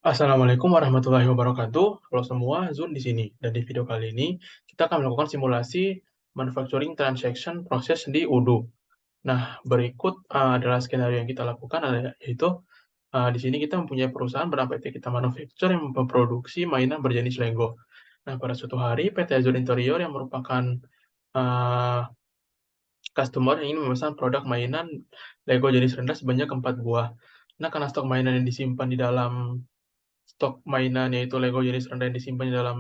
Assalamualaikum warahmatullahi wabarakatuh. Halo semua, Zun di sini. Dan di video kali ini, kita akan melakukan simulasi manufacturing transaction proses di Odoo. Nah, berikut adalah skenario yang kita lakukan, yaitu di sini kita mempunyai perusahaan bernama PT Kita Manufacture yang memproduksi mainan berjenis Lego. Nah, pada suatu hari, PT Azure Interior yang merupakan uh, customer yang ingin memesan produk mainan Lego jenis rendah sebanyak 4 buah. Nah, karena stok mainan yang disimpan di dalam stok mainan yaitu Lego jenis rendah yang disimpan di dalam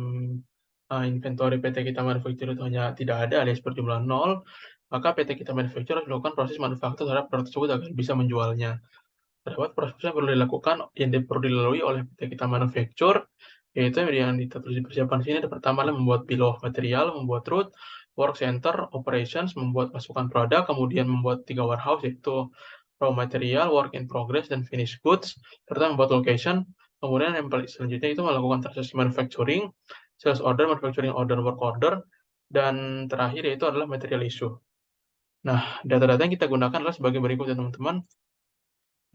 inventory PT Kita Manufacture itu hanya tidak ada alias berjumlah 0, maka PT Kita Manufacture harus melakukan proses manufaktur terhadap produk tersebut agar bisa menjualnya. Terdapat proses yang perlu dilakukan yang perlu dilalui oleh PT Kita Manufacture, yaitu yang tertulis dipersiapkan di sini. Ada pertama adalah membuat bill of material, membuat root, work center, operations, membuat masukan produk, kemudian membuat 3 warehouse yaitu raw material, work in progress, dan finished goods, serta membuat location. Kemudian yang selanjutnya itu melakukan transaksi manufacturing, sales order, manufacturing order, work order, dan terakhir yaitu adalah material issue. Nah, data-data yang kita gunakan adalah sebagai berikut ya teman-teman.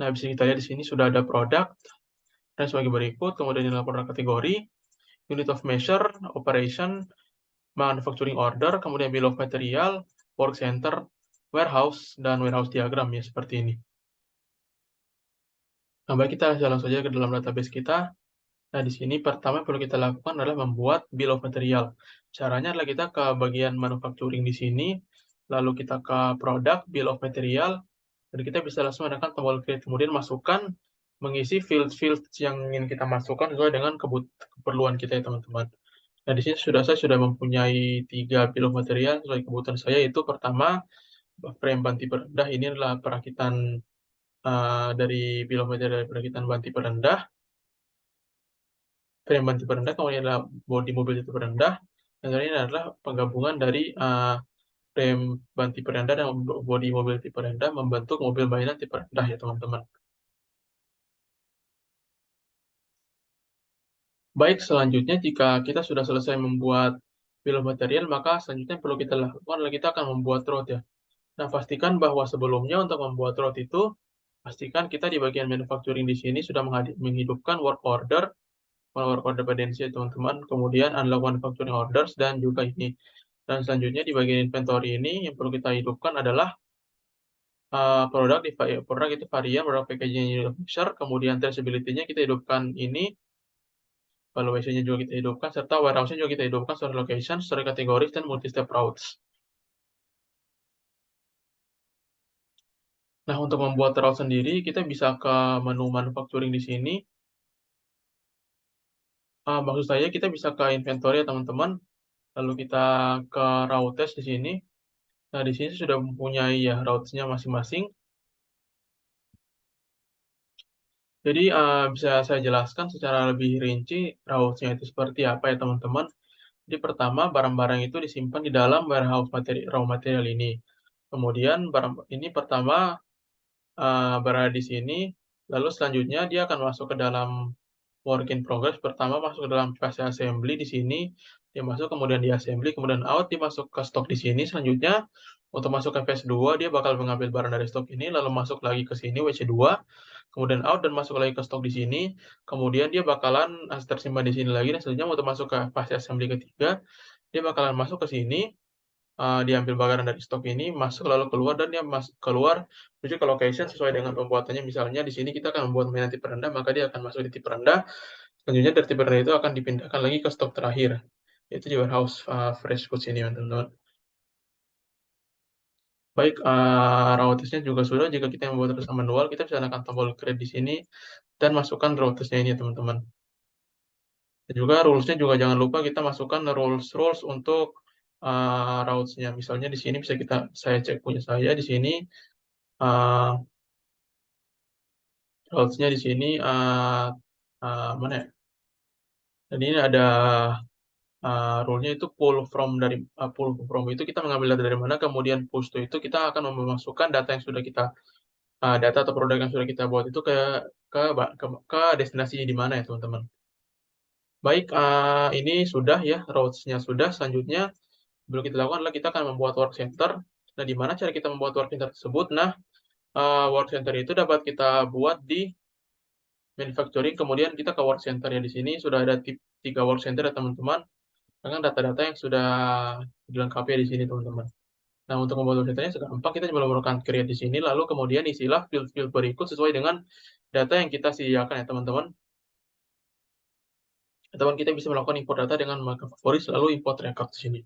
Nah, bisa kita lihat di sini sudah ada produk dan sebagai berikut, kemudian dalam produk kategori, unit of measure, operation, manufacturing order, kemudian bill of material, work center, warehouse, dan warehouse diagram ya seperti ini. Nah, baik kita langsung saja ke dalam database kita. Nah, di sini pertama yang perlu kita lakukan adalah membuat bill of material. Caranya adalah kita ke bagian manufacturing di sini, lalu kita ke produk, bill of material, dan kita bisa langsung menekan tombol create, kemudian masukkan, mengisi field-field yang ingin kita masukkan sesuai dengan keperluan kita ya teman-teman. Nah, di sini saya sudah mempunyai 3 bill of material sesuai kebutuhan saya, yaitu pertama, frame ban tipe rendah, ini adalah perakitan dari bill of material dari perakitan ban tipe rendah, frame ban tipe rendah, kemudian adalah bodi mobil tipe rendah, dan ini adalah penggabungan dari frame ban tipe rendah dan bodi mobil tipe rendah membentuk mobil mainan tipe rendah ya teman-teman. Baik, selanjutnya jika kita sudah selesai membuat bill of material, maka selanjutnya yang perlu kita lakukan adalah kita akan membuat road ya. Nah, pastikan bahwa sebelumnya untuk membuat road itu, pastikan kita di bagian manufacturing di sini sudah menghidupkan work order dependency ya teman-teman, kemudian unlock manufacturing orders, dan juga ini. Dan selanjutnya di bagian inventory ini yang perlu kita hidupkan adalah produk itu varian, produk packaging unit measure, kemudian traceability-nya kita hidupkan ini, valuation-nya juga kita hidupkan, serta warehouse-nya juga kita hidupkan, store location, store kategoris, dan multi-step routes. Nah, untuk membuat route sendiri, kita bisa ke menu manufacturing di sini. Maksud saya kita bisa ke inventory ya teman-teman, lalu kita ke routes di sini. Nah, di sini sudah mempunyai ya routes-nya masing-masing. Jadi bisa saya jelaskan secara lebih rinci routes-nya itu seperti apa ya teman-teman. Jadi pertama barang-barang itu disimpan di dalam warehouse raw material ini. Kemudian barang ini pertama berada di sini, lalu selanjutnya dia akan masuk ke dalam work in progress. Pertama masuk ke dalam fase assembly di sini, dia masuk kemudian di assembly, kemudian out, dia masuk ke stok di sini. Selanjutnya untuk masuk ke phase 2 dia bakal mengambil barang dari stok ini, lalu masuk lagi ke sini WC2, kemudian out dan masuk lagi ke stok di sini. Kemudian dia bakalan tersimpan di sini lagi, dan selanjutnya untuk masuk ke fase assembly ketiga, dia bakalan masuk ke sini, diambil barang dari stok ini, masuk lalu keluar, dan dia keluar menuju ke location sesuai dengan pembuatannya. Misalnya di sini kita akan membuat mainan tipe rendah, maka dia akan masuk di tipe rendah. Selanjutnya dari tipe rendah itu akan dipindahkan lagi ke stok terakhir, yaitu di warehouse fresh foods ini teman-teman. Baik, routersnya juga sudah. Jika kita membuat tulisan manual, kita bisa tekan tombol create di sini dan masukkan routersnya ini teman-teman. Dan juga rules-nya juga jangan lupa kita masukkan rules untuk routes-nya. Misalnya di sini bisa saya cek punya saya di sini, routes-nya di sini mana ya? Jadi ini ada rule-nya itu pull from itu kita mengambil data dari mana, kemudian push to itu kita akan memasukkan data yang sudah kita data atau produk yang sudah kita buat itu ke destinasinya di mana ya teman-teman. Baik, ini sudah ya routes-nya sudah. Selanjutnya belum kita lakukan adalah kita akan membuat work center. Nah, di mana cara kita membuat work center tersebut? Nah, work center itu dapat kita buat di manufacturing, kemudian kita ke work center ya. Di sini sudah ada 3 work center ya teman-teman, dengan data-data yang sudah dilengkapi ya di sini teman-teman. Nah, untuk membuat work centernya gampang, kita cuma melakukan create di sini, lalu kemudian isilah field-field berikut sesuai dengan data yang kita sediakan ya teman-teman. Atau kita bisa melakukan import data dengan markup favorit, lalu import record di sini.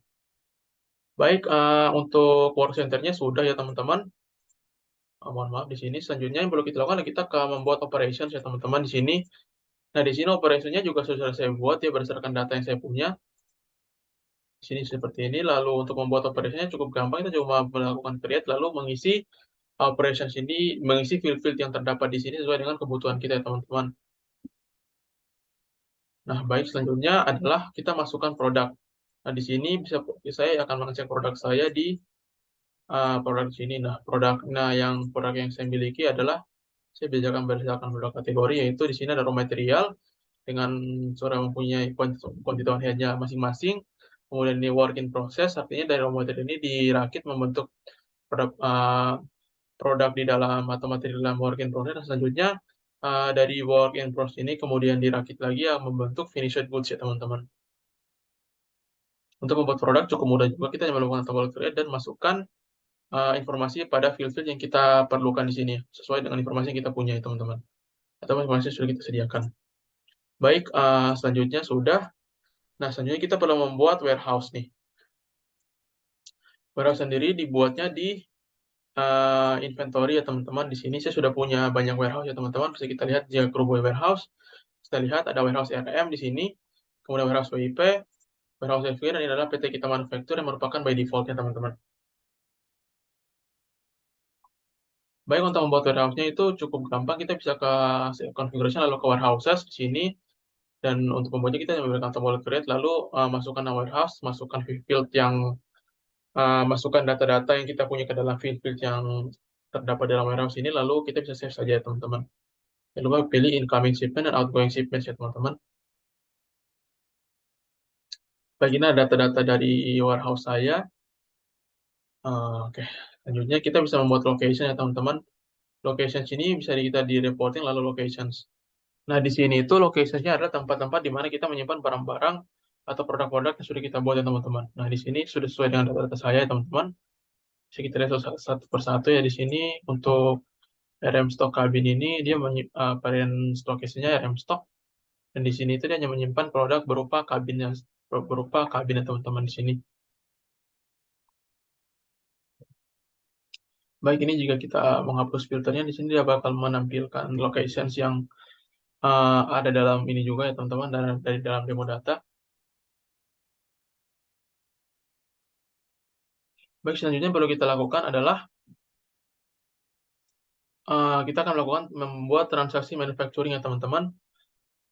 Baik, untuk work center-nya sudah ya teman-teman. Mohon maaf di sini. Selanjutnya yang perlu kita lakukan adalah kita membuat operations ya teman-teman di sini. Nah, di sini operation-nya juga sudah saya buat ya berdasarkan data yang saya punya. Di sini seperti ini. Lalu untuk membuat operation-nya cukup gampang, kita cuma melakukan create lalu mengisi operations ini, mengisi field-field yang terdapat di sini sesuai dengan kebutuhan kita ya teman-teman. Nah, baik, selanjutnya adalah kita masukkan produk. Nah, di sini saya akan mengecek produk saya di produk di sini. Nah, produk yang saya miliki adalah saya bedakan berdasarkan produk kategori, yaitu di sini ada raw material dengan sudah mempunyai quantity head-nya masing-masing. Kemudian ini work in process, artinya dari raw material ini dirakit membentuk produk produk di dalam atau materi dalam work in progress. Dan selanjutnya dari work in process ini kemudian dirakit lagi yang membentuk finished goods ya teman-teman. Untuk membuat produk cukup mudah juga, kita hanya melakukan tombol create dan masukkan informasi pada field-field yang kita perlukan di sini, sesuai dengan informasi yang kita punya ya teman-teman, atau informasi yang sudah kita sediakan. Baik, selanjutnya sudah. Nah, selanjutnya kita perlu membuat warehouse nih. Warehouse sendiri dibuatnya di inventory ya teman-teman. Di sini saya sudah punya banyak warehouse ya teman-teman. Bisa kita lihat jika Kruboy Warehouse. Kita lihat ada warehouse RM di sini, kemudian warehouse WIP, warehouse FW, dan ini adalah PT Kita Manufacture yang merupakan by default-nya teman-teman. Baik, untuk membuat warehouse-nya itu cukup gampang. Kita bisa ke configuration lalu ke warehouses di sini. Dan untuk membuatnya kita memberikan tombol create, lalu masukkan nama warehouse, masukkan field yang masukkan data-data yang kita punya ke dalam field-field yang terdapat dalam warehouse ini, lalu kita bisa save saja ya teman-teman. Jangan lupa pilih incoming shipment dan outgoing shipment ya teman-teman. Baik, ini data-data dari warehouse saya. Oke, selanjutnya kita bisa membuat location ya teman-teman. Location sini bisa kita di reporting lalu locations. Nah, di sini itu location-nya adalah tempat-tempat di mana kita menyimpan barang-barang atau produk-produk yang sudah kita buat ya teman-teman. Nah, di sini sudah sesuai dengan data-data saya ya teman-teman. Bisa kita lihat satu persatu ya di sini. Untuk RM stock kabin ini dia varian stock isinya RM stock, dan di sini itu dia hanya menyimpan produk berupa kabin ya teman-teman di sini. Baik, ini jika kita menghapus filternya di sini dia bakal menampilkan locations yang ada dalam ini juga ya teman-teman, dari dalam demo data. Baik, selanjutnya yang perlu kita lakukan adalah kita akan melakukan membuat transaksi manufacturing ya teman-teman.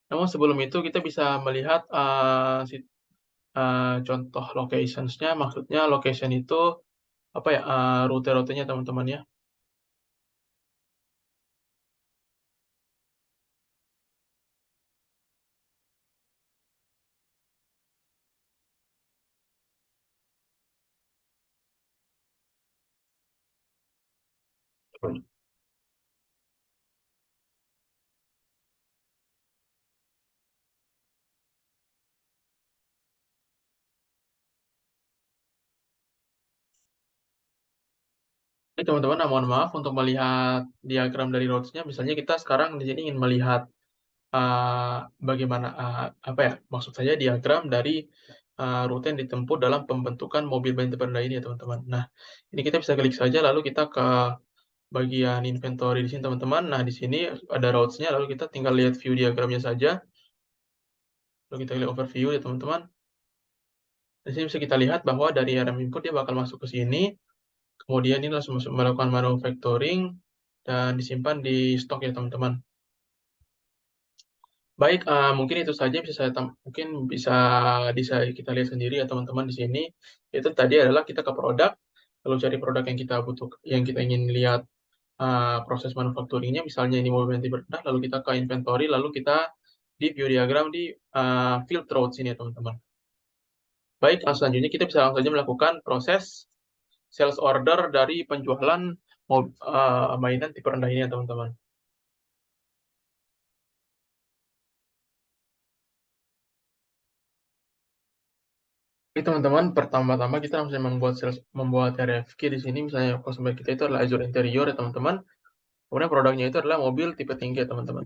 Namun sebelum itu kita bisa melihat contoh locations-nya, maksudnya location itu apa ya, rute-rutenya teman-teman ya. Ini teman-teman, mohon maaf untuk melihat diagram dari routes-nya. Misalnya kita sekarang di sini ingin melihat bagaimana apa ya, maksud saya diagram dari rute yang ditempuh dalam pembentukan mobil banting rendah ini ya teman-teman. Nah, ini kita bisa klik saja lalu kita ke bagian inventory di sini teman-teman. Nah, di sini ada routes-nya, lalu kita tinggal lihat view diagramnya saja. Lalu kita klik overview ya teman-teman. Di sini bisa kita lihat bahwa dari RM input dia bakal masuk ke sini. Kemudian ini langsung melakukan manufacturing dan disimpan di stok ya teman-teman. Baik, mungkin itu saja mungkin bisa kita lihat sendiri ya teman-teman di sini. Itu tadi adalah kita ke produk, lalu cari produk yang kita butuh, yang kita ingin lihat proses manufacturingnya. Misalnya ini mobil yang berendah, lalu kita ke inventory, lalu kita di view diagram di field routes ini ya teman-teman. Baik, selanjutnya kita bisa langsung saja melakukan proses sales order dari penjualan mainan tipe rendah ini ya teman-teman. Oke teman-teman, pertama-tama kita langsung membuat RFQ di sini, misalnya customer kita itu adalah Azure Interior ya teman-teman. Kemudian produknya itu adalah mobil tipe tinggi ya teman-teman.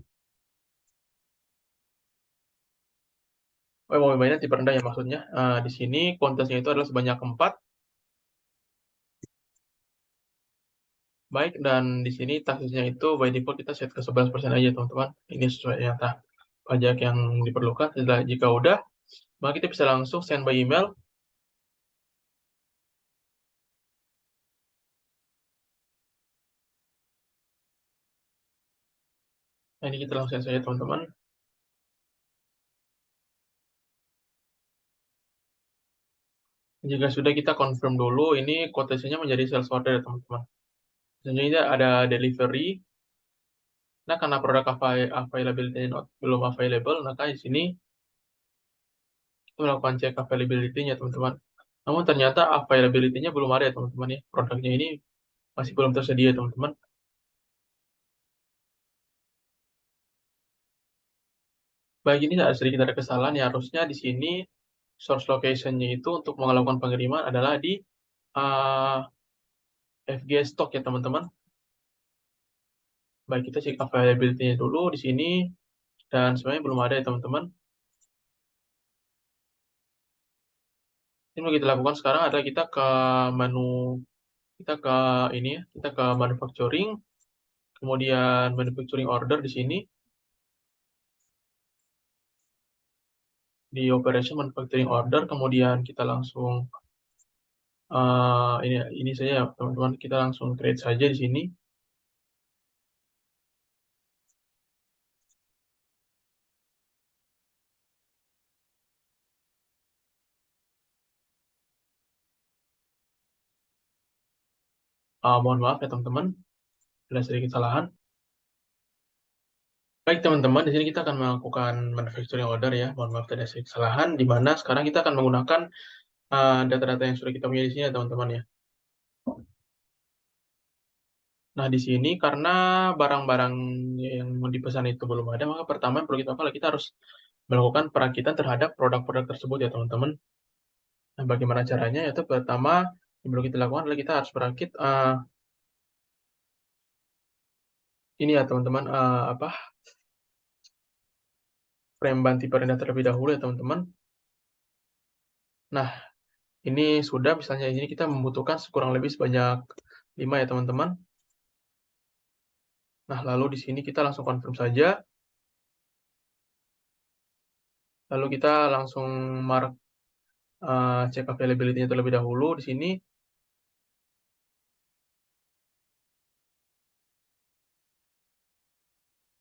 Oh, mobil mainan tipe rendah ya maksudnya. Di sini kuantitasnya itu adalah sebanyak 4. Baik, dan di sini taksisnya itu by default kita set ke 11% aja teman-teman. Ini sesuai nyata pajak yang diperlukan. Jika udah, maka kita bisa langsung send by email. Nah, ini kita langsung send saja teman-teman. Jika sudah, kita confirm dulu ini quotation-nya menjadi sales order ya teman-teman. Selanjutnya ada delivery. Nah, karena produk availability belum available, maka di sini kita melakukan cek availability-nya teman-teman. Namun ternyata availability-nya belum ada ya teman-teman ya. Produknya ini masih belum tersedia teman-teman. Baik, ini ada kesalahan ya. Harusnya di sini source location-nya itu untuk melakukan pengiriman adalah di uh, FG stock ya teman-teman. Baik, kita cek availability-nya dulu di sini, dan sebenarnya belum ada ya teman-teman. Ini yang kita lakukan sekarang adalah kita ke menu, kita ke ini ya, kita ke manufacturing, kemudian manufacturing order di sini, di operation manufacturing order, kemudian kita langsung ini saja ya teman-teman, kita langsung create saja di sini. Mohon maaf ya teman-teman, ada sedikit kesalahan. Baik teman-teman, di sini kita akan melakukan manufacturing order ya. Mohon maaf ada sedikit kesalahan, di mana sekarang kita akan menggunakan data-data yang sudah kita punya di sini ya teman-teman ya. Nah, di sini karena barang-barang yang mau dipesan itu belum ada, maka pertama yang perlu kita lakukan adalah kita harus melakukan perakitan terhadap produk-produk tersebut ya teman-teman. Nah, bagaimana caranya? Yaitu pertama yang perlu kita lakukan adalah kita harus merakit ini ya teman-teman, frame banti perendah terlebih dahulu ya teman-teman. Nah, ini sudah, misalnya ini kita membutuhkan kurang lebih sebanyak 5 ya teman-teman. Nah, lalu di sini kita langsung confirm saja. Lalu kita langsung mark cek availability-nya terlebih dahulu di sini.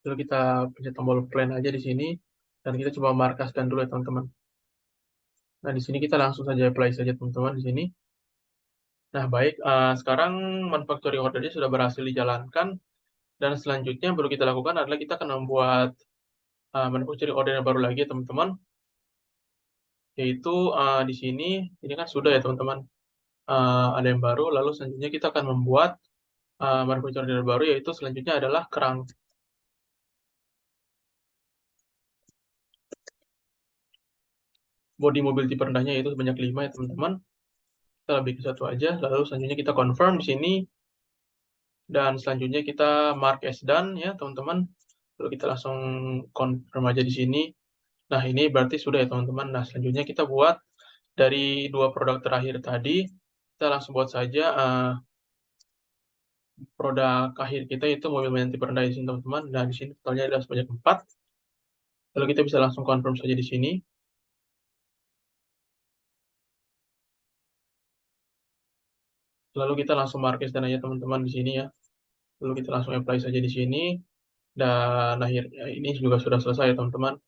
Lalu kita pencet tombol plan aja di sini, dan kita coba markaskan dulu ya teman-teman. Nah, di sini kita langsung saja apply saja teman-teman di sini. Nah, baik, sekarang manufacturing order-nya sudah berhasil dijalankan, dan selanjutnya yang perlu kita lakukan adalah kita akan membuat manufacturing order yang baru lagi ya teman-teman, yaitu di sini, ini kan sudah ya teman-teman, ada yang baru, lalu selanjutnya kita akan membuat manufacturing order baru, yaitu selanjutnya adalah kerang. Bodi mobil tipe rendahnya yaitu sebanyak 5 ya teman-teman. Kita lebih ke satu aja, lalu selanjutnya kita confirm di sini, dan selanjutnya kita mark as done ya teman-teman. Lalu kita langsung confirm aja di sini. Nah, ini berarti sudah ya teman-teman. Nah, selanjutnya kita buat dari dua produk terakhir tadi, kita langsung buat saja produk akhir kita itu mobil mainan tipe rendah di sini teman-teman. Nah, di sini totalnya adalah sebanyak 4. Lalu kita bisa langsung confirm saja di sini. Lalu kita langsung mark as done aja teman-teman di sini ya. Lalu kita langsung apply saja di sini. Dan akhirnya ini juga sudah selesai ya teman-teman.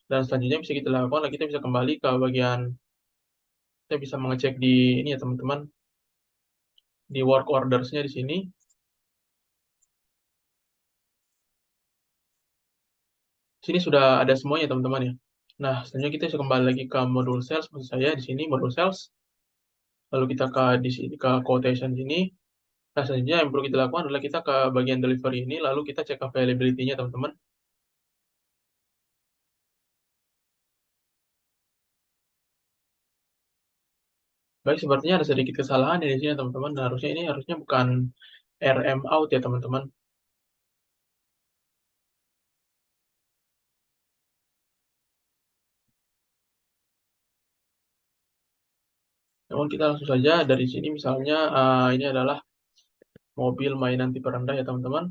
Dan selanjutnya bisa kita lakukan, kita bisa kembali ke bagian, kita bisa mengecek di ini ya teman-teman, di work orders-nya di sini. Sini sudah ada semuanya teman-teman ya. Nah, selanjutnya kita bisa kembali lagi ke modul sales, maksud saya di sini modul sales. Lalu kita ke di sini ke quotation sini. Nah, selanjutnya yang perlu kita lakukan adalah kita ke bagian delivery ini, lalu kita cek availability-nya teman-teman. Baik, sepertinya ada sedikit kesalahan di sini, teman-teman. Harusnya ini harusnya bukan RM out ya, teman-teman. Namun kita langsung saja dari sini misalnya ini adalah mobil mainan tipe rendah ya, teman-teman.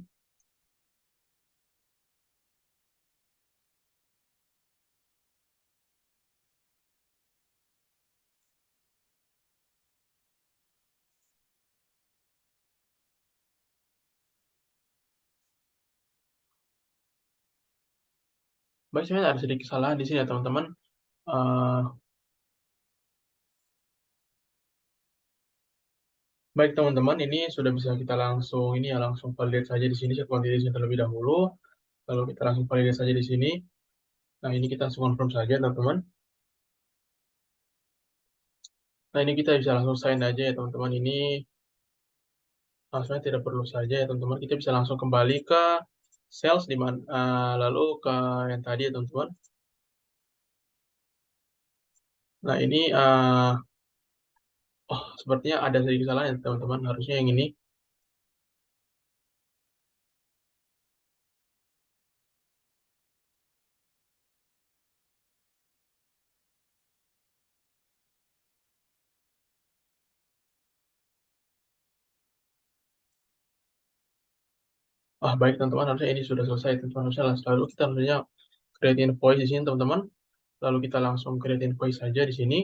Baik, sebenarnya ada sedikit kesalahan di sini ya, teman-teman. Eh, Baik, teman-teman, ini sudah bisa kita langsung ini ya langsung validate saja di sini set quantity terlebih dahulu. Lalu kita langsung validate saja di sini. Nah, ini kita langsung confirm saja, teman-teman. Nah, ini kita bisa langsung sign aja ya, teman-teman. Ini langsungnya tidak perlu saja ya, teman-teman. Kita bisa langsung kembali ke sales di mana lalu ke yang tadi ya, teman-teman. Nah, ini oh, sepertinya ada sedikit kesalahan ya, teman-teman. Harusnya yang ini. Baik, teman-teman. Harusnya ini sudah selesai, teman-teman. Harusnya lalu kita harusnya create invoice di sini, teman-teman. Lalu kita langsung create invoice saja di sini.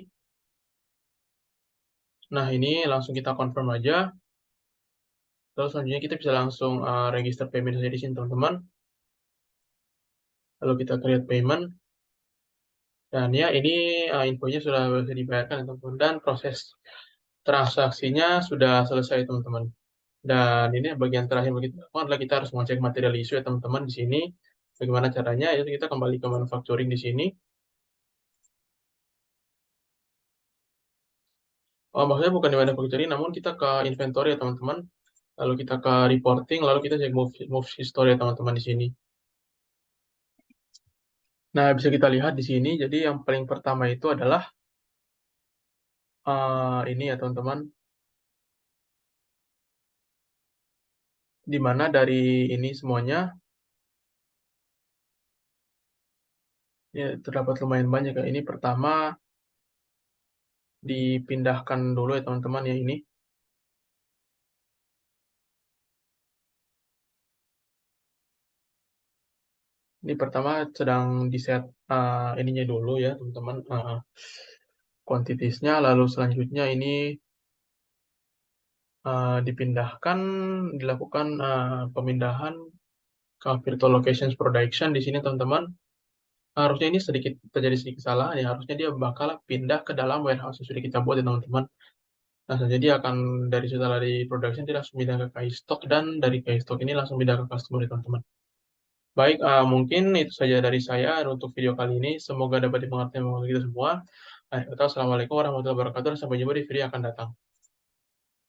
Nah, ini langsung kita confirm aja. Terus selanjutnya kita bisa langsung register payment saja di sini, teman-teman. Lalu kita create payment. Dan ya, ini infonya sudah bisa dibayarkan, ya, teman-teman. Dan proses transaksinya sudah selesai, teman-teman. Dan ini bagian terakhir begitu adalah kita harus mengecek material issue ya, teman-teman, di sini. Bagaimana caranya? Itu kita kembali ke manufacturing di sini. Oh, maksudnya bukan di manufacturing, namun kita ke inventory ya, teman-teman. Lalu kita ke reporting, lalu kita cek move history ya, teman-teman, di sini. Nah, bisa kita lihat di sini. Jadi yang paling pertama itu adalah ini ya, teman-teman. Di mana dari ini semuanya ya terdapat lumayan banyak ya. Ini pertama dipindahkan dulu ya, teman-teman, ya ini. Ini pertama sedang di set ininya dulu ya, teman-teman. Quantitiesnya, lalu selanjutnya ini dipindahkan, dilakukan pemindahan ke virtual locations production di sini, teman-teman. Harusnya ini sedikit terjadi sedikit kesalahan ya. Harusnya dia bakal pindah ke dalam warehouse yang sudah kita buat ya, teman-teman. Nah, saja dia akan dari setelah di production dia langsung pindah ke KI stock dan dari KI stock ini langsung pindah ke customer ya, teman-teman. Baik, mungkin itu saja dari saya untuk video kali ini. Semoga dapat dimengerti oleh kita semua. Assalamualaikum warahmatullahi wabarakatuh. Dan sampai jumpa di video yang akan datang.